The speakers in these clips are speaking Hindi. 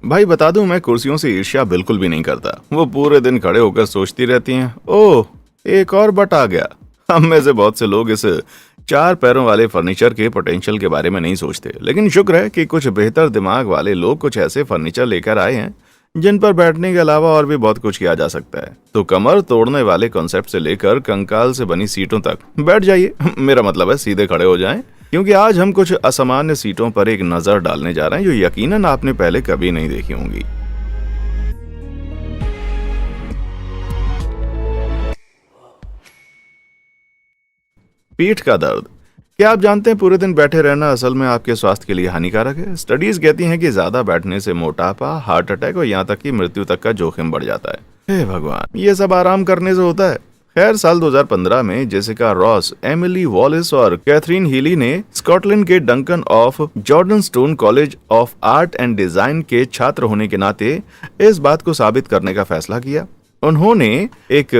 भाई बता दूं, मैं कुर्सियों से ईर्ष्या बिल्कुल भी नहीं करता। वो पूरे दिन खड़े होकर सोचती रहती हैं, ओह एक और बट आ गया। हम में से बहुत से लोग इस 4 पैरों वाले फर्नीचर के पोटेंशियल के बारे में नहीं सोचते, लेकिन शुक्र है कि कुछ बेहतर दिमाग वाले लोग कुछ ऐसे फर्नीचर लेकर आए हैं जिन पर बैठने के अलावा और भी बहुत कुछ किया जा सकता है। तो कमर तोड़ने वाले कॉन्सेप्ट से लेकर कंकाल से बनी सीटों तक बैठ जाइए। मेरा मतलब है सीधे खड़े हो जाएं, क्योंकि आज हम कुछ असामान्य सीटों पर एक नजर डालने जा रहे हैं जो यकीनन आपने पहले कभी नहीं देखी होंगी। पीठ का दर्द। क्या आप जानते हैं पूरे दिन बैठे रहना असल में आपके स्वास्थ्य के लिए हानिकारक है। स्टडीज कहती हैं कि ज्यादा बैठने से मोटापा, हार्ट अटैक और यहाँ तक कि मृत्यु तक का जोखिम बढ़ जाता है। हे भगवान, ये सब आराम करने से होता है। खैर, साल 2015 में जेसिका रॉस, एमिली वॉलिस और कैथरीन हीली ने स्कॉटलैंड के Duncan of Jordanstone college of art and design के छात्र होने के नाते इस बात को साबित करने का फैसला किया। उन्होंने एक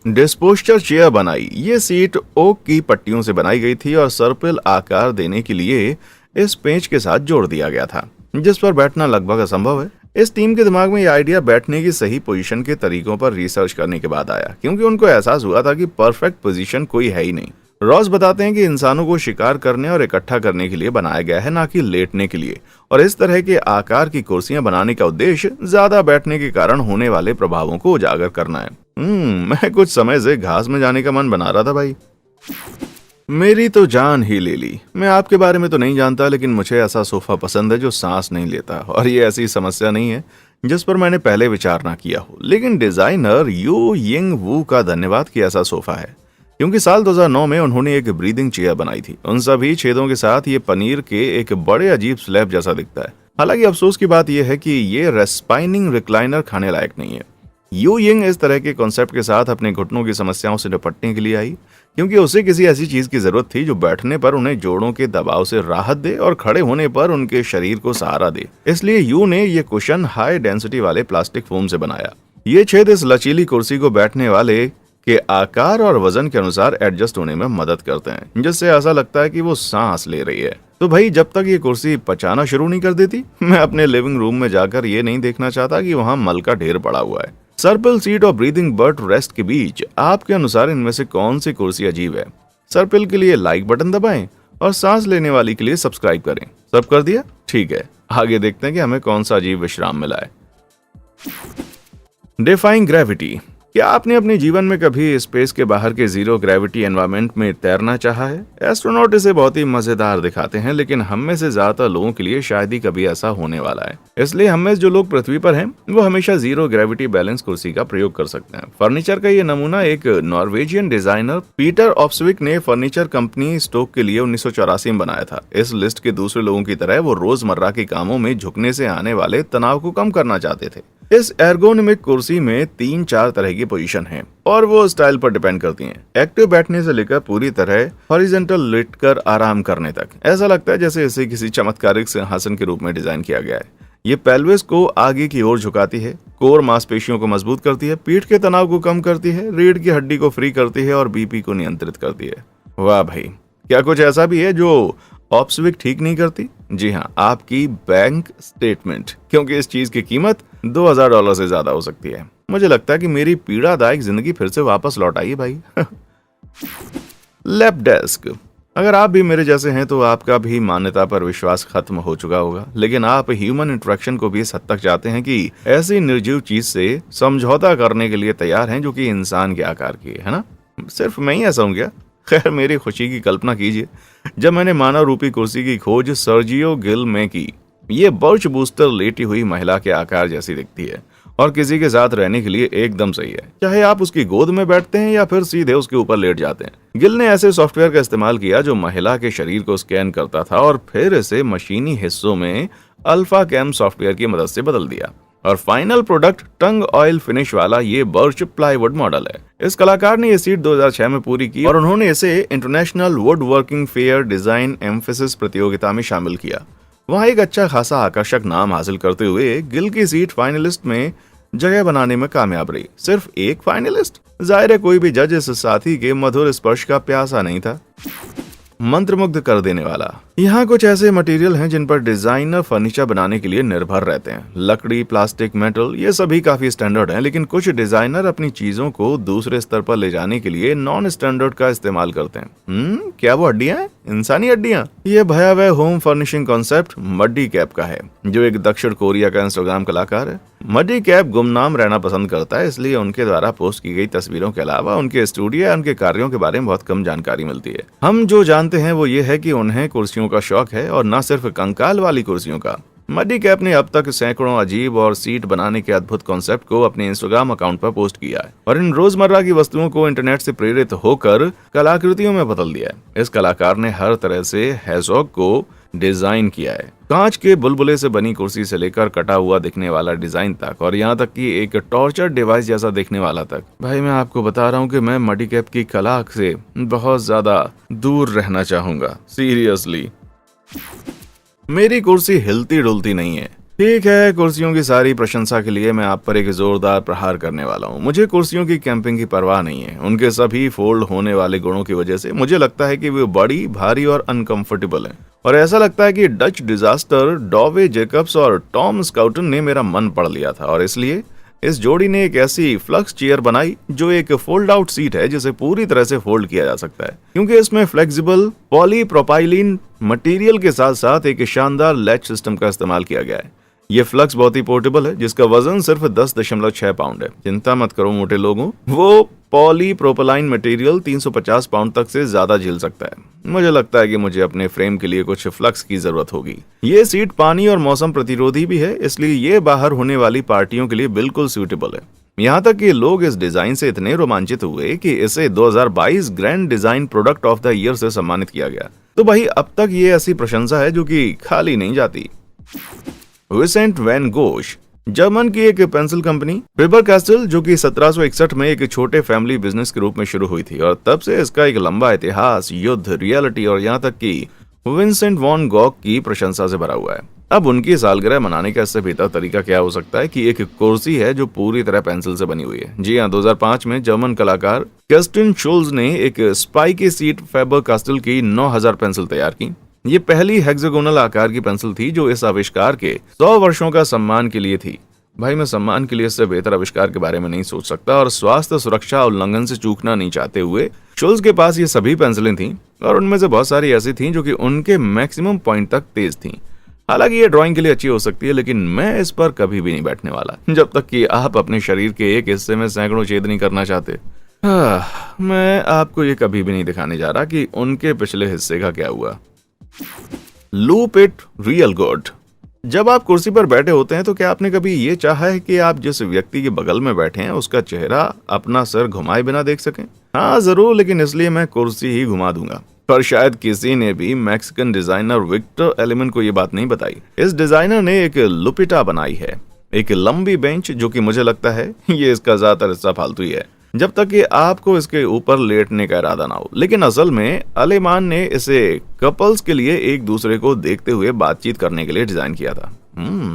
डिस्पोस्चर चेयर बनाई। ये सीट ओक की पट्टियों से बनाई गई थी और सर्पिल आकार देने के लिए इस पेंच के साथ जोड़ दिया गया था, जिस पर बैठना लगभग असंभव है। इस टीम के दिमाग में यह आइडिया बैठने की सही पोजीशन के तरीकों पर रिसर्च करने के बाद आया, क्योंकि उनको एहसास हुआ था कि परफेक्ट पोजीशन कोई है ही नहीं। रॉस बताते हैं कि इंसानों को शिकार करने और इकट्ठा करने के लिए बनाया गया है, ना कि लेटने के लिए। और इस तरह के आकार की कुर्सियां बनाने का उद्देश्य ज्यादा बैठने के कारण होने वाले प्रभावों को उजागर करना है। मैं कुछ समय से घास में जाने का मन बना रहा था भाई। मेरी तो जान ही ले ली। मैं आपके बारे में तो नहीं जानता, लेकिन मुझे ऐसा सोफा पसंद है जो सांस नहीं लेता। और ये ऐसी समस्या नहीं है जिस पर मैंने पहले विचार ना किया हो, लेकिन डिजाइनर यू यिंग वू का धन्यवाद कि ऐसा सोफा है, क्योंकि साल 2009 में उन्होंने एक ब्रीदिंग चेयर बनाई थी। उन सभी छेदों के साथ ये पनीर के एक बड़े अजीब स्लैब जैसा दिखता है। हालांकि अफसोस की बात यह है कि ये रेस्पाइनिंग रिक्लाइनर खाने लायक नहीं है। यू यिंग इस तरह के कॉन्सेप्ट के साथ अपने घुटनों की समस्याओं से निपटने के लिए आई, क्योंकि उसे किसी ऐसी चीज की जरूरत थी जो बैठने पर उन्हें जोड़ों के दबाव से राहत दे और खड़े होने पर उनके शरीर को सहारा दे। इसलिए यू ने ये कुशन हाई डेंसिटी वाले प्लास्टिक फोम से बनाया। ये छेद इस लचीली कुर्सी को बैठने वाले के आकार और वजन के अनुसार एडजस्ट होने में मदद करते हैं, जिससे ऐसा लगता है कि वो सांस ले रही है। तो भाई, जब तक ये कुर्सी पचाना शुरू नहीं कर देती, मैं अपने लिविंग रूम में जाकर ये नहीं देखना चाहता कि वहाँ मल का ढेर पड़ा हुआ है। सर्पिल सीट और ब्रीदिंग बर्ड रेस्ट के बीच आपके अनुसार इनमें से कौन सी कुर्सी अजीब है? सर्पिल के लिए लाइक बटन दबाएं और सांस लेने वाली के लिए सब्सक्राइब करें। सब कर दिया? ठीक है, आगे देखते हैं कि हमें कौन सा अजीब विश्राम मिला है। Defying gravity. क्या आपने अपने जीवन में कभी स्पेस के बाहर के जीरो ग्रेविटी एनवायरनमेंट में तैरना चाहा है? एस्ट्रोनॉट इसे बहुत ही मजेदार दिखाते हैं, लेकिन हम में से ज्यादातर लोगों के लिए शायद ही कभी ऐसा होने वाला है। इसलिए हम में जो लोग पृथ्वी पर हैं, वो हमेशा जीरो ग्रेविटी बैलेंस कुर्सी का प्रयोग कर सकते हैं। फर्नीचर का ये नमूना एक नॉर्वेजियन डिजाइनर पीटर ऑप्सविक ने फर्नीचर कंपनी स्टोक के लिए 1984 में बनाया था। इस लिस्ट के दूसरे लोगों की तरह वो रोजमर्रा के कामों में झुकने से आने वाले तनाव को कम करना चाहते थे। इस एर्गोनोमिक कुर्सी में 3-4 तरह की पोजीशन हैं और वो स्टाइल पर डिपेंड करती हैं। एक्टिव बैठने से लेकर पूरी तरह हॉरिजॉन्टल लेटकर आराम करने तक। ऐसा लगता है जैसे इसे किसी चमत्कारिक सिंहासन के रूप में डिजाइन किया गया है। ये पेल्विस को आगे की ओर झुकाती है, कोर मांसपेशियों को मजबूत करती है, पीठ के तनाव को कम करती है, रीढ़ की हड्डी को फ्री करती है और बीपी को नियंत्रित करती है। वाह भाई, क्या कुछ ऐसा भी है जो ऑप्सविक ठीक नहीं करती? जी हाँ, आपकी बैंक स्टेटमेंट, क्योंकि इस चीज की कीमत $2000 से ज्यादा हो सकती है। मुझे लगता है कि मेरी पीड़ादायक जिंदगी फिर से वापस लौट आई है भाई। Lap desk. अगर आप भी मेरे जैसे हैं तो आपका भी मान्यता पर विश्वास खत्म हो चुका होगा, लेकिन आप ह्यूमन इंटरेक्शन को भी इस हद तक चाहते हैं कि ऐसी निर्जीव चीज से समझौता करने के लिए तैयार हैं जो कि इंसान के आकार की है ना? सिर्फ मैं ही ऐसा हूं क्या? खैर, मेरी खुशी की कल्पना कीजिए जब मैंने मानव रूपी कुर्सी की खोज सर्जियो गिल में की। ये बर्च बूस्टर लेटी हुई महिला के आकार जैसी दिखती है और किसी के साथ रहने के लिए एकदम सही है, चाहे आप उसकी गोद में बैठते हैं या फिर सीधे उसके ऊपर लेट जाते हैं। गिल ने ऐसे सॉफ्टवेयर का इस्तेमाल किया जो महिला के शरीर को स्कैन करता था और फिर इसे मशीनी हिस्सों में अल्फा कैम सॉफ्टवेयर की मदद से बदल दिया, और फाइनल प्रोडक्ट टंग ऑयल फिनिश वाला ये बर्च प्लाईवुड मॉडल है। इस कलाकार ने ये सीट 2006 में पूरी की और उन्होंने इसे international would working fair design emphasis प्रतियोगिता में शामिल किया। वहाँ एक अच्छा खासा आकर्षक नाम हासिल करते हुए गिल की सीट फाइनलिस्ट में जगह बनाने में कामयाब रही। सिर्फ एक फाइनलिस्ट? जाहिर है कोई भी जज इस साथी के मधुर स्पर्श का प्यासा नहीं था। मंत्रमुग्ध कर देने वाला। यहाँ कुछ ऐसे मटेरियल हैं जिन पर डिजाइनर फर्नीचर बनाने के लिए निर्भर रहते हैं। लकड़ी, प्लास्टिक, मेटल, ये सभी काफी स्टैंडर्ड हैं, लेकिन कुछ डिजाइनर अपनी चीजों को दूसरे स्तर पर ले जाने के लिए नॉन स्टैंडर्ड का इस्तेमाल करते हैं। क्या वो हड्डियां हैं? इंसानी हड्डियां? ये भयावह home furnishing concept muddy cap का है, जो एक दक्षिण कोरिया का इंस्टाग्राम कलाकार है। मड्डी कैप गुमनाम रहना पसंद करता है, इसलिए उनके द्वारा पोस्ट की गई तस्वीरों के अलावा उनके स्टूडियो या उनके कार्यों के बारे में बहुत कम जानकारी मिलती है। हम जो जानते हैं वो ये है कि उन्हें कुर्सियों का शौक है, और न सिर्फ कंकाल वाली कुर्सियों का। मड्डी कैप ने अब तक सैकड़ों अजीब और सीट बनाने के अद्भुत कॉन्सेप्ट को अपने इंस्टाग्राम अकाउंट पर पोस्ट किया है, और इन रोजमर्रा की वस्तुओं को इंटरनेट से प्रेरित होकर कलाकृतियों में बदल दिया है। इस कलाकार ने हर तरह से हैज़ॉग को डिजाइन किया है, कांच के बुलबुले से बनी कुर्सी से लेकर कटा हुआ दिखने वाला डिजाइन तक, और यहाँ तक कि एक टॉर्चर डिवाइस जैसा दिखने वाला तक। भाई मैं आपको बता रहा हूँ कि मैं मड्डी कैप की कला से बहुत ज्यादा दूर रहना चाहूंगा, सीरियसली। मेरी कुर्सी हिलती डुलती नहीं है। ठीक है, कुर्सियों की सारी प्रशंसा के लिए मैं आप पर एक जोरदार प्रहार करने वाला हूँ। मुझे कुर्सियों की कैंपिंग की परवाह नहीं है। उनके सभी फोल्ड होने वाले गुणों की वजह से मुझे लगता है कि वे बड़ी, भारी और अनकंफर्टेबल हैं, और ऐसा लगता है कि डच डिजास्टर डॉवे जेकब्स और टॉम स्काउटन ने मेरा मन पढ़ लिया था, और इसलिए इस जोड़ी ने एक ऐसी फ्लक्स चेयर बनाई जो एक फोल्ड आउट सीट है जिसे पूरी तरह से फोल्ड किया जा सकता है, क्योंकि इसमें फ्लेक्सिबल पॉलीप्रोपाइलिन मटेरियल के साथ साथ एक शानदार लैच सिस्टम का इस्तेमाल किया गया है। ये फ्लक्स बहुत ही पोर्टेबल है, जिसका वजन सिर्फ 10.6 पाउंड है। चिंता मत करो मोटे लोगों, वो पॉलीप्रोपाइलिन मटेरियल 350 पाउंड तक से ज्यादा झेल सकता है। मुझे लगता है कि मुझे अपने फ्रेम के लिए कुछ फ्लक्स की जरूरत होगी। ये सीट पानी और मौसम प्रतिरोधी भी है, इसलिए ये बाहर होने वाली पार्टियों के लिए बिल्कुल सूटेबल है। यहाँ तक कि लोग इस डिजाइन से इतने रोमांचित हुए कि इसे 2022 grand design product of the year से सम्मानित किया गया। तो भाई अब तक ये ऐसी प्रशंसा है जो कि खाली नहीं जाती। विसेंट वैन गोश, जर्मन की एक पेंसिल कंपनी फेबर कैस्टल, जो कि 1761 में एक छोटे फैमिली बिजनेस के रूप में शुरू हुई थी, और तब से इसका एक लंबा इतिहास, युद्ध, रियलिटी और यहाँ तक कि विंसेंट वॉन गॉग की प्रशंसा से भरा हुआ है। अब उनकी सालगिरह मनाने का इससे बेहतर तरीका क्या हो सकता है कि एक कुर्सी है जो पूरी तरह पेंसिल से बनी हुई है। जी हाँ, 2005 में जर्मन कलाकार केस्टिन शोल्ज ने एक स्पाइकी सीट फेबर कैस्टल की 9000 पेंसिल तैयार की। ये पहली हेक्सागोनल आकार की पेंसिल थी जो इस आविष्कार के 100 वर्षों का सम्मान के लिए थी। भाई मैं सम्मान के लिए इससे बेहतर आविष्कार के बारे में नहीं सोच सकता, और स्वास्थ्य सुरक्षा उल्लंघन से चूकना नहीं चाहते हुए शोल्ज के पास ये सभी पेंसिलें थीं, और उनमें से बहुत सारी ऐसी थीं जो कि उनके मैक्सिमम पॉइंट तक तेज थीं। हालांकि ये ड्राइंग के लिए अच्छी हो सकती है, लेकिन मैं इस पर कभी भी नहीं बैठने वाला जब तक कि आप अपने शरीर के एक हिस्से में सैकड़ों छेद नहीं करना चाहते। मैं आपको ये कभी भी नहीं दिखाने जा रहा कि उनके पिछले हिस्से का क्या हुआ। Loop it real good. जब आप कुर्सी पर बैठे होते हैं तो क्या आपने कभी ये चाहा है कि आप जिस व्यक्ति के बगल में बैठे हैं उसका चेहरा अपना सर घुमाए बिना देख सकें? हाँ जरूर, लेकिन इसलिए मैं कुर्सी ही घुमा दूंगा। पर शायद किसी ने भी मैक्सिकन डिजाइनर विक्टर एलिमेंट को ये बात नहीं बताई। इस डिजाइनर ने एक लुपिटा बनाई है, एक लंबी बेंच, जो कि मुझे लगता है ये इसका ज्यादातर हिस्सा फालतू ही है, जब तक कि आपको इसके ऊपर लेटने का इरादा ना हो। लेकिन असल में अलेमान ने इसे कपल्स के लिए एक दूसरे को देखते हुए बातचीत करने के लिए डिजाइन किया था।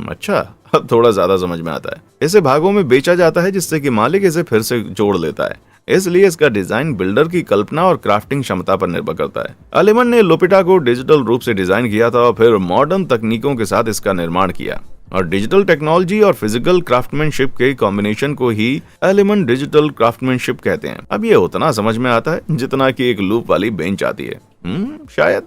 अच्छा, अब थोड़ा ज्यादा समझ में आता है। इसे भागों में बेचा जाता है जिससे कि मालिक इसे फिर से जोड़ लेता है, इसलिए इसका डिजाइन बिल्डर की कल्पना और क्राफ्टिंग क्षमता पर निर्भर करता है। अलेमन ने लोपिटा को डिजिटल रूप से डिजाइन किया था और फिर मॉडर्न तकनीकों के साथ इसका निर्माण किया, और डिजिटल टेक्नोलॉजी और फिजिकल क्राफ्टमैनशिप के कॉम्बिनेशन को ही एलिमेंट डिजिटल क्राफ्टमैनशिप कहते हैं। अब ये उतना समझ में आता है जितना कि एक लूप वाली बेंच आती है, शायद।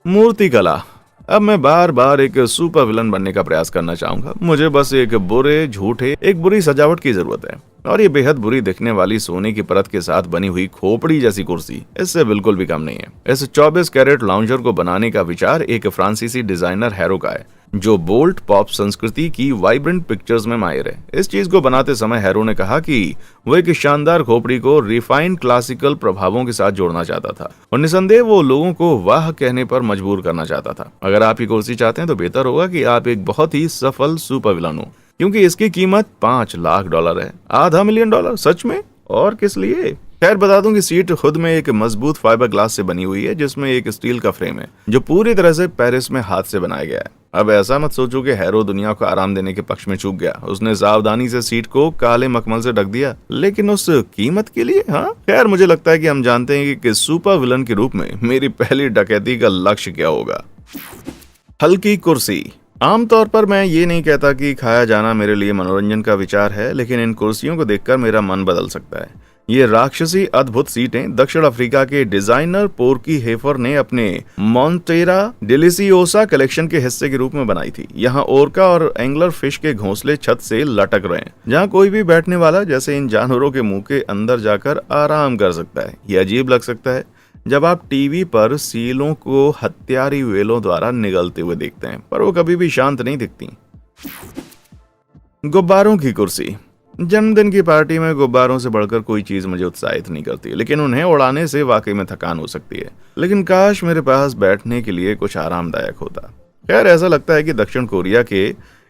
मूर्ति कला। अब मैं बार बार एक सुपर विलन बनने का प्रयास करना चाहूंगा। मुझे बस एक बुरी सजावट की जरूरत है, और ये बेहद बुरी दिखने वाली सोने की परत के साथ बनी हुई खोपड़ी जैसी कुर्सी इससे बिल्कुल भी कम नहीं है। इस 24 कैरेट लाउंजर को बनाने का विचार एक फ्रांसीसी डिजाइनर हैरो का है, जो बोल्ट पॉप संस्कृति की वाइब्रेंट पिक्चर्स में माहिर है। इस चीज को बनाते समय हैरो ने कहा कि वो एक शानदार खोपड़ी को रिफाइंड क्लासिकल प्रभावों के साथ जोड़ना चाहता था, और निसंदेह वो लोगों को वाह कहने पर मजबूर करना चाहता था। अगर आप ये कुर्सी चाहते हैं तो बेहतर होगा कि आप एक बहुत ही सफल सुपर विलन हो, क्योंकि इसकी कीमत $5 लाख है। $500,000 सच में? और किस लिए? खैर बता दूं कि सीट खुद में एक मजबूत फाइबर ग्लास से बनी हुई है, जिसमें एक स्टील का फ्रेम है जो पूरी तरह से पेरिस में हाथ से बनाया गया है। अब ऐसा मत सोचो कि हैरो दुनिया को आराम देने के पक्ष में चूक गया। उसने सावधानी से सीट को काले मखमल से ढक दिया, लेकिन उस कीमत के लिए। हाँ खैर, मुझे लगता है कि हम जानते हैं कि सुपर विलन के रूप में मेरी पहली डकैती का लक्ष्य क्या होगा। हल्की कुर्सी। आमतौर पर मैं ये नहीं कहता कि खाया जाना मेरे लिए मनोरंजन का विचार है, लेकिन इन कुर्सियों को देखकर मेरा मन बदल सकता है। ये राक्षसी अद्भुत सीटें दक्षिण अफ्रीका के डिजाइनर पोर्की हेफर ने अपने मॉन्टेरा डिलिसियोसा कलेक्शन के हिस्से के रूप में बनाई थी। यहाँ ओरका और एंगलर फिश के घोंसले छत से लटक रहे हैं, जहाँ कोई भी बैठने वाला जैसे इन जानवरों के मुंह के अंदर जाकर आराम कर सकता है। ये अजीब लग सकता है जब आप टीवी पर सीलों को हत्यारी वेलों द्वारा निगलते हुए देखते हैं, पर वो कभी भी शांत नहीं दिखती। गुब्बारों की कुर्सी। जन्मदिन की पार्टी में गुब्बारों से बढ़कर कोई चीज मुझे उत्साहित नहीं करती, लेकिन उन्हें उड़ाने से वाकई में थकान हो सकती है। लेकिन काश मेरे पास बैठने के लिए कुछ आरामदायक होता। खैर, ऐसा लगता है कि दक्षिण कोरिया के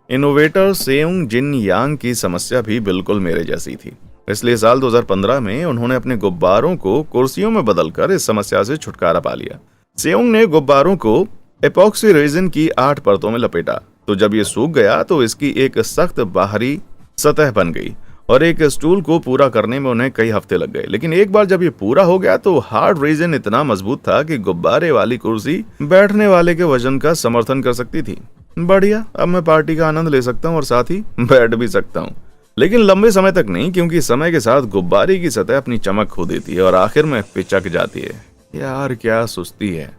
इनोवेटर सेउंग जिन यांग की समस्या भी बिल्कुल मेरे जैसी थी, इसलिए साल 2015 में उन्होंने अपने गुब्बारों को कुर्सियों में बदलकर इस समस्या से छुटकारा पा लिया। सेउंग ने गुब्बारों को एपॉक्सी रेजिन की 8 परतों में लपेटा, तो जब ये सूख गया तो इसकी एक सख्त बाहरी सतह बन गई और एक स्टूल को पूरा करने में उन्हें कई हफ्ते लग गए। लेकिन एक बार जब ये पूरा हो गया तो हार्ड रेजिन इतना मजबूत था कि गुब्बारे वाली कुर्सी बैठने वाले के वजन का समर्थन कर सकती थी। बढ़िया, अब मैं पार्टी का आनंद ले सकता हूँ और साथ ही बैठ भी सकता हूँ, लेकिन लंबे समय तक नहीं, क्योंकि समय के साथ गुब्बारे की सतह अपनी चमक खो देती है और आखिर में पिचक जाती है। यार क्या सुस्ती है।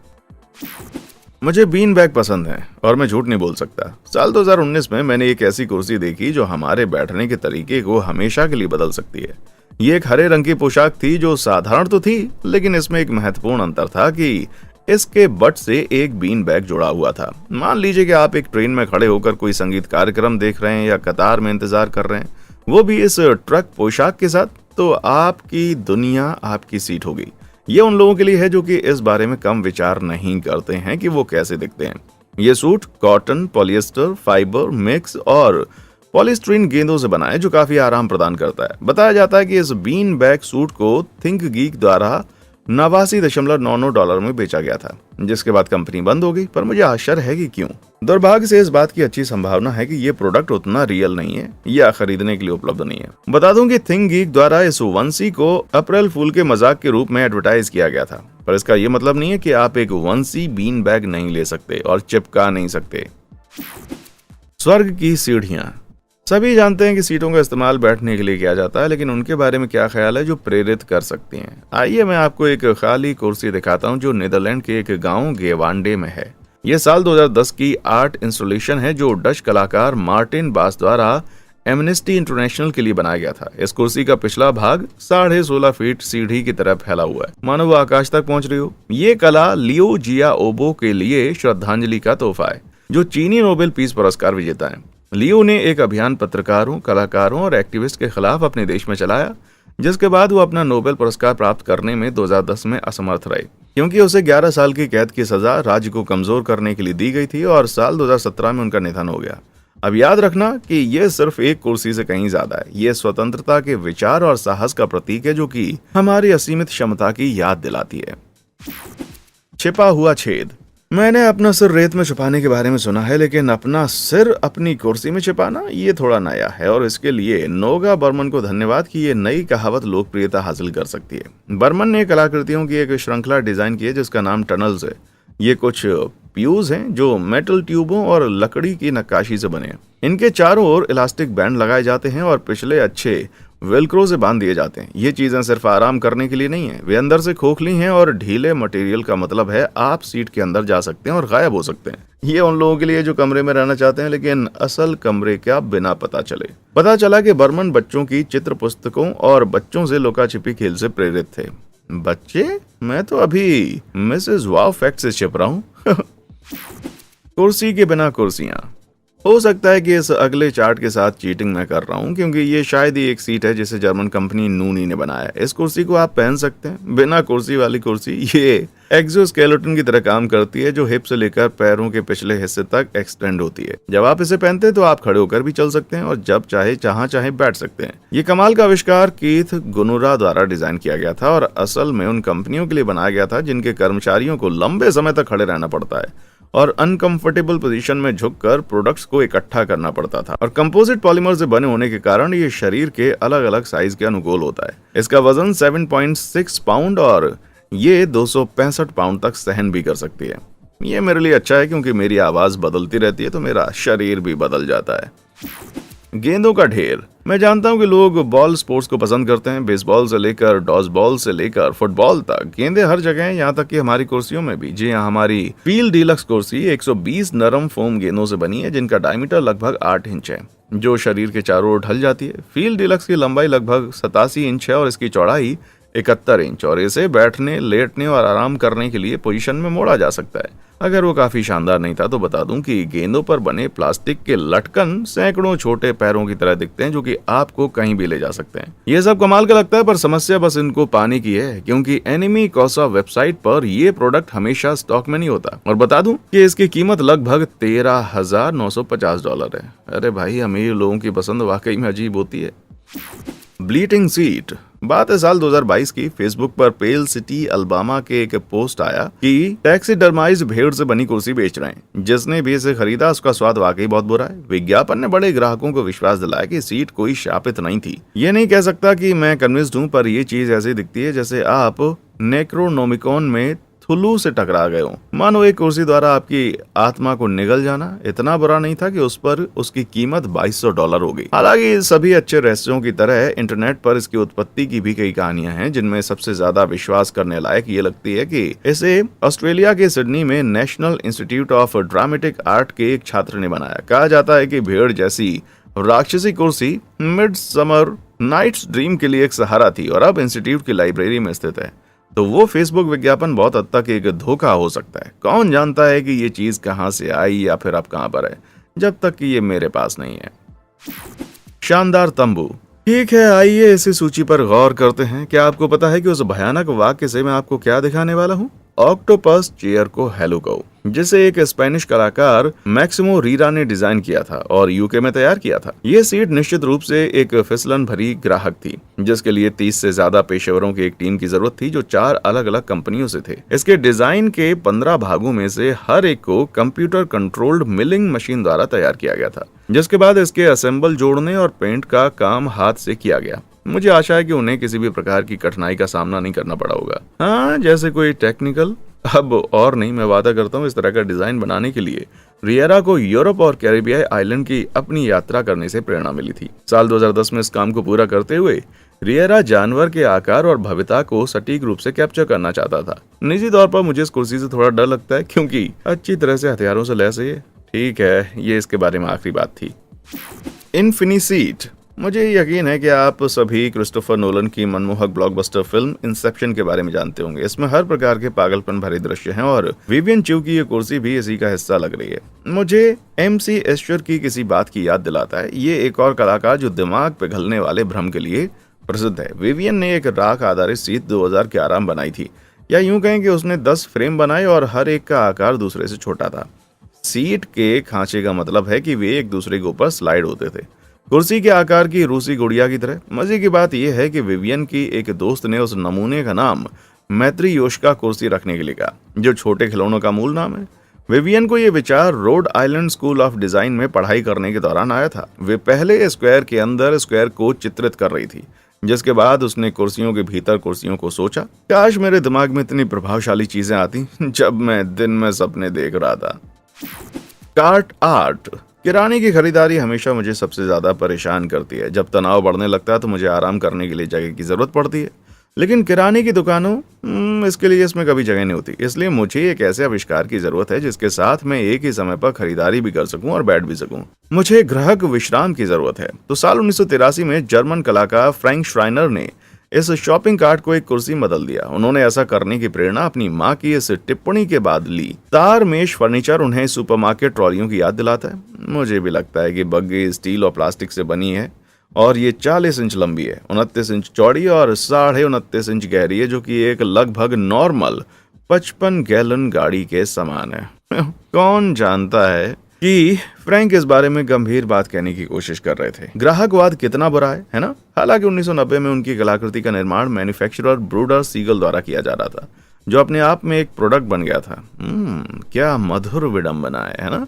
मुझे बीन बैग पसंद है और मैं झूठ नहीं बोल सकता। साल 2019 में मैंने एक ऐसी कुर्सी देखी जो हमारे बैठने के तरीके को हमेशा के लिए बदल सकती है। ये एक हरे रंग की पोशाक थी जो साधारण तो थी, लेकिन इसमें एक महत्वपूर्ण अंतर था कि इसके बट से एक बीन बैग जुड़ा हुआ था। मान लीजिए कि आप एक ट्रेन में खड़े होकर कोई संगीत कार्यक्रम देख रहे हैं या कतार में इंतजार कर रहे हैं, वो भी इस ट्रक पोशाक के साथ, तो आपकी दुनिया आपकी सीट होगी। ये उन लोगों के लिए है जो कि इस बारे में कम विचार नहीं करते हैं कि वो कैसे दिखते हैं। ये suit cotton, polyester, fibre, mix और पॉलीस्टीरीन गेंदों से बना है, जो काफी आराम प्रदान करता है। बताया जाता है कि इस बीन बैग सूट को थिंक गीक द्वारा $89.99 में बेचा गया था, जिसके बाद कंपनी बंद हो गई। पर मुझे आश्चर्य है कि क्यों। दुर्भाग्य से इस बात की अच्छी संभावना है कि ये प्रोडक्ट उतना रियल नहीं है या खरीदने के लिए उपलब्ध नहीं है। बता दूं कि थिंक गीक द्वारा इस वंसी को अप्रैल फूल के मजाक के रूप में एडवर्टाइज किया गया था, पर इसका ये मतलब नहीं है कि आप एक वंसी बीन बैग नहीं ले सकते और चिपका नहीं सकते। स्वर्ग की सीढ़ियां। सभी जानते हैं कि सीटों का इस्तेमाल बैठने के लिए किया जाता है, लेकिन उनके बारे में क्या ख्याल है जो प्रेरित कर सकती हैं। आइए मैं आपको एक खाली कुर्सी दिखाता हूं जो नीदरलैंड के एक गांव गेवांडे में है। यह साल 2010 की आर्ट इंस्टॉलेशन है जो डच कलाकार मार्टिन बास द्वारा एमनेस्टी इंटरनेशनल के लिए बनाया गया था। इस कुर्सी का पिछला भाग 16.5 फीट सीढ़ी की तरह फैला हुआ है, मानो वो आकाश तक पहुंच रही हो। ये कला लियो जियाओबो के लिए श्रद्धांजलि का तोहफा है, जो चीनी नोबेल पीस पुरस्कार विजेता है। लियो ने एक अभियान पत्रकारों, कलाकारों और एक्टिविस्ट के खिलाफ अपने देश में चलाया, जिसके बाद वो अपना नोबेल पुरस्कार प्राप्त करने में 2010 में असमर्थ रहे, क्योंकि उसे 11 साल की कैद की सजा राज्य को कमजोर करने के लिए दी गई थी और साल 2017 में उनका निधन हो गया। अब याद रखना कि यह सिर्फ एक कुर्सी से कहीं ज्यादा है। यह स्वतंत्रता के विचार और साहस का प्रतीक है, जो कि हमारी असीमित क्षमता की याद दिलाती है। छिपा हुआ छेद। मैंने अपना सिर रेत में छुपाने के बारे में सुना है, लेकिन अपना सिर अपनी कुर्सी में छिपाना ये थोड़ा नया है, और इसके लिए नोगा बर्मन को धन्यवाद कि ये नई कहावत लोकप्रियता हासिल कर सकती है। बर्मन ने कलाकृतियों की एक श्रृंखला डिजाइन की है जिसका नाम टनल्स है। ये कुछ प्यूज हैं जो मेटल ट्यूबों और लकड़ी की नक्काशी से बने हैं। इनके चारों ओर इलास्टिक बैंड लगाए जाते हैं और पिछले अच्छे वेलक्रो से बांध दिए जाते हैं। ये चीजें सिर्फ आराम करने के लिए नहीं है, वे अंदर से खोखली हैं और ढीले मटेरियल का मतलब है आप सीट के अंदर जा सकते हैं और गायब हो सकते हैं। ये उन लोगों के लिए जो कमरे में रहना चाहते हैं लेकिन असल कमरे का बिना पता चले। पता चला कि बर्मन बच्चों की चित्र पुस्तकों और बच्चों से लुका छिपी खेल से प्रेरित थे। बच्चे? मैं तो अभी मिसेस वाव फैक्ट से छिप रहा हूँ। कुर्सी के बिना कुर्सियां। हो सकता है कि इस अगले चार्ट के साथ चीटिंग मैं कर रहा हूँ, क्योंकि ये शायद ही एक सीट है जिसे जर्मन कंपनी नूनी ने बनाया है। इस कुर्सी को आप पहन सकते हैं, बिना कुर्सी वाली कुर्सी। ये एक्सोस्केलेटन की तरह काम करती है, जो हिप से लेकर पैरों के पिछले हिस्से तक एक्सटेंड होती है। जब आप इसे पहनते हैं तो आप खड़े होकर भी चल सकते हैं और जब चाहे जहां चाहे बैठ सकते हैं। ये कमाल का आविष्कार कीथ गुनुरा द्वारा डिजाइन किया गया था और असल में उन कंपनियों के लिए बनाया गया था जिनके कर्मचारियों को लंबे समय तक खड़े रहना पड़ता है और अनकंफर्टेबल पोजीशन में झुककर प्रोडक्ट्स को इकट्ठा करना पड़ता था। और कंपोजिट पॉलीमर से बने होने के कारण ये शरीर के अलग अलग साइज के अनुकूल होता है। इसका वजन 7.6 पाउंड और ये 265 पाउंड तक सहन भी कर सकती है। ये मेरे लिए अच्छा है क्योंकि मेरी आवाज बदलती रहती है तो मेरा शरीर भी बदल जाता है। गेंदों का ढेर। मैं जानता हूं कि लोग बॉल स्पोर्ट्स को पसंद करते हैं, बेसबॉल से लेकर डॉजबॉल से लेकर फुटबॉल तक। गेंदें हर जगह हैं, यहाँ तक कि हमारी कुर्सियों में भी। जी हाँ, हमारी फील्ड डीलक्स कुर्सी 120 नरम फोम गेंदों से बनी है जिनका डायमीटर लगभग 8 इंच है, जो शरीर के चारों ओर ढल जाती है। फील्ड डीलक्स की लंबाई लगभग 87 इंच है और इसकी चौड़ाई 71 इंच, और इसे बैठने, लेटने और आराम करने के लिए पोजीशन में मोड़ा जा सकता है। अगर वो काफी शानदार नहीं था तो बता दूं कि गेंदों पर बने प्लास्टिक के लटकन सैकड़ों छोटे पैरों की तरह दिखते हैं जो कि आपको कहीं भी ले जा सकते हैं। ये सब कमाल का लगता है, पर समस्या बस इनको पाने की है, क्योंकि एनिमी कॉसा वेबसाइट पर ये प्रोडक्ट हमेशा स्टॉक में नहीं होता। और बता दूं कि इसकी कीमत लगभग $13,950 है। अरे भाई, अमीर लोगों की पसंद वाकई में अजीब होती है। ब्लीटिंग सीट। बात है साल 2022 की। फेसबुक पर पेल सिटी अल्बामा के एक पोस्ट आया कि टैक्सीडर्माइज्ड भेड़ से बनी कुर्सी बेच रहे हैं। जिसने भी इसे खरीदा उसका स्वाद वाकई बहुत बुरा है। विज्ञापन ने बड़े ग्राहकों को विश्वास दिलाया कि सीट कोई शापित नहीं थी। ये नहीं कह सकता कि मैं कन्विंस्ड हूँ, पर ये चीज ऐसी दिखती है जैसे आप नेक्रोनोमिकॉन में थुलू से टकरा गए हो। मानो एक कुर्सी द्वारा आपकी आत्मा को निगल जाना इतना बुरा नहीं था कि उस पर उसकी कीमत $2200 हो गई। हालांकि सभी अच्छे रहस्यों की तरह इंटरनेट पर इसकी उत्पत्ति की भी कई कहानियां हैं, जिनमें सबसे ज्यादा विश्वास करने लायक ये लगती है कि इसे ऑस्ट्रेलिया के सिडनी में national institute of dramatic art के एक छात्र ने बनाया। कहा जाता है कि भेड़ जैसी राक्षसी कुर्सी मिड समर नाइट्स ड्रीम के लिए एक सहारा थी और अब इंस्टीट्यूट की लाइब्रेरी में स्थित है। तो वो फेसबुक विज्ञापन बहुत हद तक एक धोखा हो सकता है। कौन जानता है कि ये चीज कहां से आई या फिर अब कहां पर है, जब तक कि ये मेरे पास नहीं है। शानदार तंबू। ठीक है, आइए इसी सूची पर गौर करते हैं। क्या आपको पता है कि उस भयानक वाक्य से मैं आपको क्या दिखाने वाला हूँ? ऑक्टोपस चेयर को हेलो कहो, जिसे एक स्पेनिश कलाकार मैक्सिमो रीरा ने डिजाइन किया था और यूके में तैयार किया था। ये सीट निश्चित रूप से एक फिसलन भरी ग्राहक थी, जिसके लिए 30 से ज्यादा पेशेवरों की एक टीम की जरूरत थी जो 4 अलग अलग कंपनियों से थे। इसके डिजाइन के 15 भागों में से हर एक को कंप्यूटर कंट्रोल्ड मिलिंग मशीन द्वारा तैयार किया गया था, जिसके बाद इसके असेंबल, जोड़ने और पेंट का काम हाथ से किया गया। मुझे आशा है कि उन्हें किसी भी प्रकार की कठिनाई का सामना नहीं करना पड़ा होगा। हाँ, जैसे कोई टेक्निकल। अब और नहीं, मैं वादा करता हूँ इस तरह का डिजाइन बनाने के लिए रियरा को यूरोप और कैरिबियाई आइलैंड की अपनी यात्रा करने से प्रेरणा मिली थी। साल 2010 में इस काम को पूरा करते हुए रियरा जानवर के आकार और भव्यता को सटीक रूप से कैप्चर करना चाहता था। निजी तौर पर मुझे इस कुर्सी से थोड़ा डर लगता है, क्योंकि अच्छी तरह से हथियारों से लैस है ये। ठीक है, ये इसके बारे में आखिरी बात थी। इन्फिनी सीट। मुझे यकीन है कि आप सभी क्रिस्टोफर नोलन की मनमोहक ब्लॉकबस्टर फिल्म इंसेप्शन के बारे में जानते होंगे। इसमें हर प्रकार के पागलपन भरे दृश्य हैं और विवियन च्यू की ये कुर्सी भी इसी का हिस्सा लग रही है। मुझे MC एस्चर की किसी बात की याद दिलाता है। ये एक और कलाकार जो दिमाग पिघलने वाले भ्रम के लिए प्रसिद्ध है। विवियन ने एक राख आधारित सीट 2011 में बनाई थी, या यूं कहें कि उसने 10 फ्रेम बनाए और हर एक का आकार दूसरे से छोटा था। सीट के खांचे का मतलब है कि वे एक दूसरे के ऊपर स्लाइड होते थे, कुर्सी के आकार की रूसी गुड़िया की तरह। मजे की बात यह है कि विवियन की एक दोस्त ने उस नमूने का नाम मैत्रियोश्का कुर्सी रखने के लिए कहा, जो छोटे खिलौनों का मूल नाम है। विवियन को यह विचार Rhode Island school of design में पढ़ाई करने के दौरान आया था। वे पहले स्क्वायर के अंदर स्क्वायर को चित्रित कर रही थी, जिसके बाद उसने कुर्सियों के भीतर कुर्सियों को सोचा। काश मेरे दिमाग में इतनी प्रभावशाली चीजें आती जब मैं दिन में सपने देख रहा था। Cart art. किराने की खरीदारी हमेशा मुझे सबसे ज्यादा परेशान करती है। जब तनाव बढ़ने लगता है तो मुझे आराम करने के लिए जगह की जरूरत पड़ती है, लेकिन किराने की दुकानों इसके लिए इसमें कभी जगह नहीं होती। इसलिए मुझे एक ऐसे आविष्कार की जरूरत है जिसके साथ मैं एक ही समय पर खरीदारी भी कर सकूं और बैठ भी सकूं। मुझे ग्राहक विश्राम की जरूरत है। तो साल 1983 में जर्मन कलाकार फ्रैंक श्राइनर ने इस शॉपिंग कार्ट को एक कुर्सी में बदल दिया। उन्होंने ऐसा करने की प्रेरणा अपनी माँ की इस टिप्पणी के बाद ली। तारमेश फर्नीचर उन्हें सुपरमार्केट ट्रॉलियों की याद दिलाता है। मुझे भी लगता है कि बग्गी स्टील और प्लास्टिक से बनी है और ये 40 इंच लंबी है, 29 इंच चौड़ी और 29.5 इंच गहरी है, जो कि एक लगभग नॉर्मल 55 गैलन गाड़ी के समान है। कौन जानता है कि फ्रैंक इस बारे में गंभीर बात कहने की कोशिश कर रहे थे। ग्राहकवाद कितना बुरा है ना? हालांकि 1990 में उनकी कलाकृति का निर्माण मैन्युफैक्चरर ब्रूडर सीगल द्वारा किया जा रहा था, जो अपने आप में एक प्रोडक्ट बन गया था। क्या मधुर विडंबना है ना?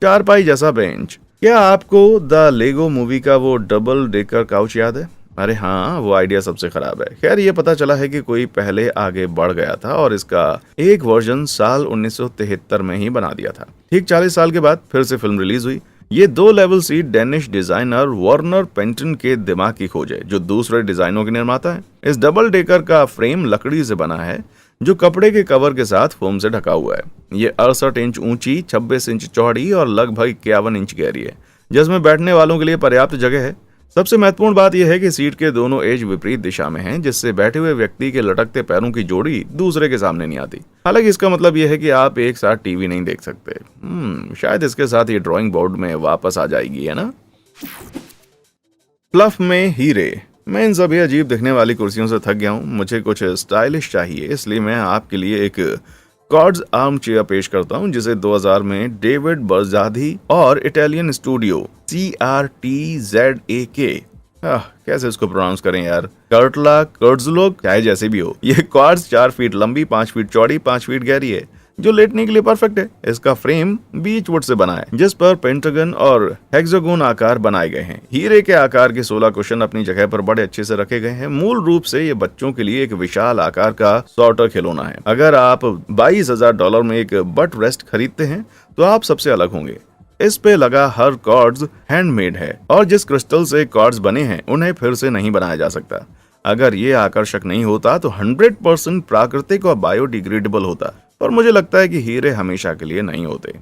चारपाई जैसा बेंच। क्या आपको द लेगो मूवी का वो डबल डेकर काउच याद है? अरे हाँ, वो आइडिया सबसे खराब है। खैर, ये पता चला है कि कोई पहले आगे बढ़ गया था और इसका एक वर्जन साल 1973 में ही बना दिया था। ठीक 40 साल के बाद फिर से फिल्म रिलीज हुई। ये 2 level seat Danish designer Verner Panton के दिमाग की खोज है, जो दूसरे डिजाइनों के निर्माता है। इस डबल डेकर का फ्रेम लकड़ी से बना है, जो कपड़े के कवर के साथ फोम से ढका हुआ है। ये 68 इंच ऊंची, 26 इंच चौड़ी और लगभग 51 इंच गहरी है, जिसमें बैठने वालों के लिए पर्याप्त जगह है। सबसे महत्वपूर्ण बात यह है कि सीट के दोनों एज विपरीत दिशा में हैं, जिससे बैठे हुए व्यक्ति के लटकते पैरों की जोड़ी दूसरे के सामने नहीं आती। हालांकि इसका मतलब यह है कि आप एक साथ टीवी नहीं देख सकते। शायद इसके साथ ये ड्राइंग बोर्ड में वापस आ जाएगी, है ना? फ्लफ में हीरे। मैं इन सभी अजीब दिखने वाली कुर्सियों से थक गया हूँ। मुझे कुछ स्टाइलिश चाहिए, इसलिए मैं आपके लिए एक कॉर्ड्स आर्म चेयर पेश करता हूँ, जिसे 2000 में डेविड बर्जाधी और इटालियन स्टूडियो CRTZAK, कैसे इसको प्रोनाउंस करें यार, कर्ट्जलोग, चाहे जैसे भी हो, ये कॉर्ड्स 4 फीट लंबी, 5 फीट चौड़ी, 5 फीट गहरी है, जो लेटने के लिए परफेक्ट है। इसका फ्रेम बीच वुड से बना है, जिस पर पेंटागन और हेक्सागोन आकार बनाए गए हैं। हीरे के आकार के 16 कुशन अपनी जगह पर बड़े अच्छे से रखे गए हैं। मूल रूप से ये बच्चों के लिए एक विशाल आकार का सॉर्टर खिलौना है। अगर आप $22,000 में एक बट रेस्ट खरीदते हैं तो आप सबसे अलग होंगे। इस पे लगा हर कॉर्ड्स हैंडमेड है और जिस क्रिस्टल से कॉर्ड्स बने हैं उन्हें फिर से नहीं बनाया जा सकता। अगर ये आकर्षक नहीं होता तो 100% प्राकृतिक और बायोडिग्रेडेबल होता, पर मुझे लगता है कि हीरे हमेशा के लिए नहीं होते।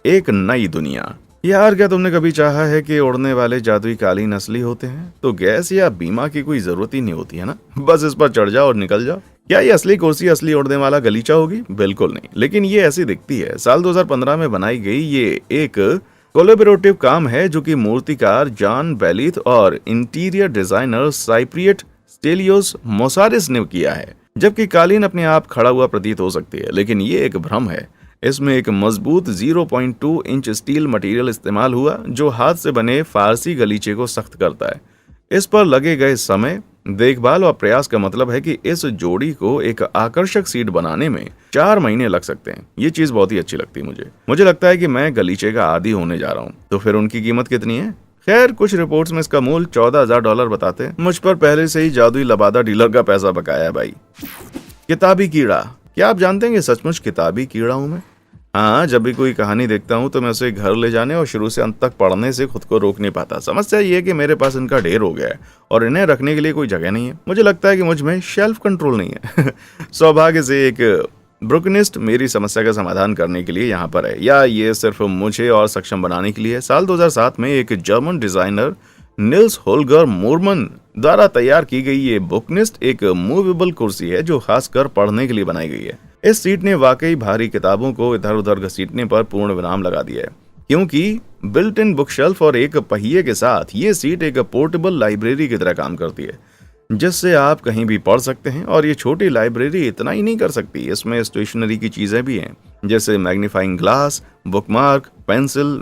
एक नई दुनिया। यार, क्या तुमने कभी चाहा है कि उड़ने वाले जादुई कालीन असली होते हैं तो गैस या बीमा की कोई जरूरत ही नहीं होती, है ना? बस इस पर चढ़ जाओ और निकल जाओ। क्या ये असली कुर्सी असली उड़ने वाला गलीचा होगी? बिल्कुल नहीं, लेकिन ये ऐसी दिखती है। साल 2015 में बनाई गई ये एक कोलैबोरेटिव काम है, जो कि मूर्तिकार जॉन बेलिथ और इंटीरियर डिजाइनर साइप्रियट स्टेलियोस मोसारिस ने किया है। जबकि कालीन अपने आप खड़ा हुआ प्रतीत हो सकती है, लेकिन ये एक भ्रम है। इसमें एक मजबूत 0.2 इंच स्टील मटेरियल इस्तेमाल हुआ, जो हाथ से बने फारसी गलीचे को सख्त करता है। इस पर लगे गए समय, देखभाल और प्रयास का मतलब है कि इस जोड़ी को एक आकर्षक सीट बनाने में 4 महीने लग सकते हैं। ये चीज बहुत ही अच्छी लगती है मुझे लगता है कि मैं गलीचे का आदी होने जा रहा हूँ। तो फिर उनकी कीमत कितनी है? खैर, कुछ रिपोर्ट्स में इसका मूल्य $14,000 बताते हैं। मुझ पर पहले से ही जादुई लबादा डीलर का पैसा बकाया है भाई। किताबी कीड़ा। क्या आप जानते हैं कि सचमुच किताबी कीड़ा हूं मैं? हाँ, जब भी कोई कहानी देखता हूँ तो मैं उसे घर ले जाने और शुरू से अंत तक पढ़ने से खुद को रोक नहीं पाता। समस्या ये है कि मेरे पास इनका ढेर हो गया है और इन्हें रखने के लिए कोई जगह नहीं है। मुझे लगता है कि मुझ में शेल्फ कंट्रोल नहीं है। सौभाग्य से एक ब्रुकनिस्ट मेरी समस्या का समाधान करने के लिए यहाँ पर है, या ये सिर्फ मुझे और सक्षम बनाने के लिए है। साल 2007 में एक जर्मन डिजाइनर निल्स होल्गर मोरमन द्वारा तैयार की गई ये बुकनिस्ट एक मूवेबल कुर्सी है, जो खासकर पढ़ने के लिए बनाई गई है। इस सीट ने वाकई भारी किताबों को इधर उधर घसीटने पर पूर्ण विराम लगा दिया है, क्योंकि बिल्ट इन बुक शेल्फ और एक पहिए के साथ ये सीट एक पोर्टेबल लाइब्रेरी की तरह काम करती है, जिससे आप कहीं भी पढ़ सकते हैं। और ये छोटी लाइब्रेरी इतना ही नहीं कर सकती, इसमें स्टेशनरी की चीजें भी हैं, जैसे magnifying glass, bookmark, pencil,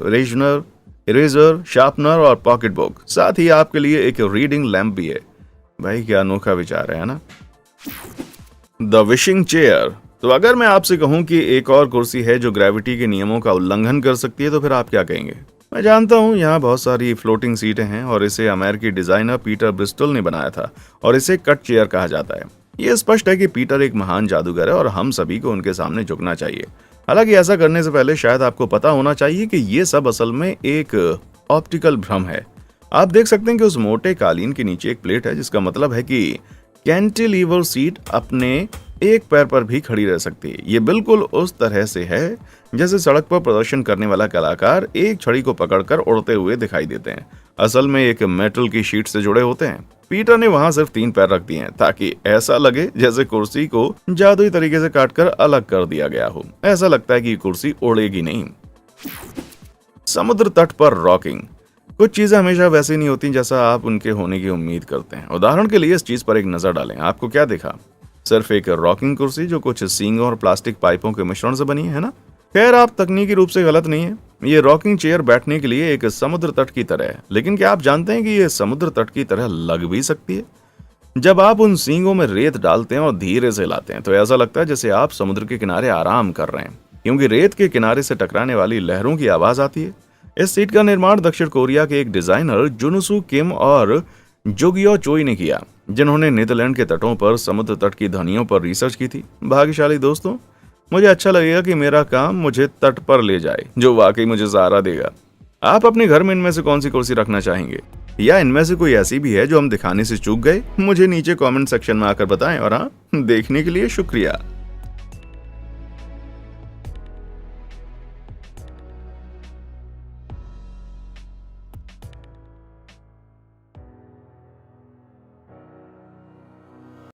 eraser, sharpener और पॉकेट बुक। साथ ही आपके लिए एक रीडिंग लैंप भी है। भाई, क्या अनोखा विचार है ना? The wishing chair. तो अगर मैं आपसे कहूं कि एक और कुर्सी है जो ग्रेविटी के नियमों का उल्लंघन कर सकती है, तो फिर आप क्या कहेंगे? मैं जानता हूं यहाँ बहुत सारी फ्लोटिंग सीटें हैं और इसे अमेरिकी डिजाइनर पीटर ब्रिस्टल ने बनाया था और इसे कट चेयर कहा जाता है। ये स्पष्ट है कि पीटर एक महान जादूगर है और हम सभी को उनके सामने झुकना चाहिए। हालांकि ऐसा करने से पहले शायद आपको पता होना चाहिए कि ये सब असल में एक ऑप्टिकल भ्रम है। आप देख सकते हैं कि उस मोटे कालीन के नीचे एक प्लेट है, जिसका मतलब है कि कैंटिलीवर सीट अपने एक पैर पर भी खड़ी रह सकती है। ये बिल्कुल उस तरह से है जैसे सड़क पर प्रदर्शन करने वाला कलाकार एक छड़ी को पकड़कर उड़ते हुए दिखाई देते हैं। असल में एक मेटल की शीट से जुड़े होते हैं। पीटर ने वहां सिर्फ 3 पैर रख दिए हैं ताकि ऐसा लगे जैसे कुर्सी को जादुई तरीके से काटकर अलग कर दिया गया हो। ऐसा लगता है कि कुर्सी उड़ेगी नहीं। समुद्र तट पर रॉकिंग। कुछ चीजें हमेशा वैसी नहीं होती जैसा आप उनके होने की उम्मीद करते हैं। उदाहरण के लिए इस चीज पर एक नजर डालें। आपको क्या दिखा? सिर्फ एक रॉकिंग कुर्सी जो कुछ सींगों और प्लास्टिक पाइपों के मिश्रण से बनी है ना? खैर, आप तकनीकी रूप से गलत नहीं है। ये रॉकिंग चेयर बैठने के लिए एक समुद्र तट की तरह है, लेकिन क्या आप जानते हैं कि ये समुद्र तट की तरह लग भी सकती है? जब आप उन सींगों में रेत डालते हैं और धीरे से हिलाते हैं तो ऐसा लगता है जैसे आप समुद्र के किनारे आराम कर रहे हैं, क्योंकि रेत के किनारे से टकराने वाली लहरों की आवाज आती है। इस सीट का निर्माण दक्षिण कोरिया के एक डिजाइनर जुनुसु किम और जोगियो चोई ने किया, जिन्होंने नीदरलैंड के तटों पर समुद्र तट की ध्वनियों पर रिसर्च की थी। भाग्यशाली दोस्तों, मुझे अच्छा लगेगा कि मेरा काम मुझे तट पर ले जाए, जो वाकई मुझे सहारा देगा। आप अपने घर में इनमें से कौन सी कुर्सी रखना चाहेंगे, या इनमें से कोई ऐसी भी है जो हम दिखाने से चूक गए? मुझे नीचे कमेंट सेक्शन में आकर बताएं। और हाँ, देखने के लिए शुक्रिया।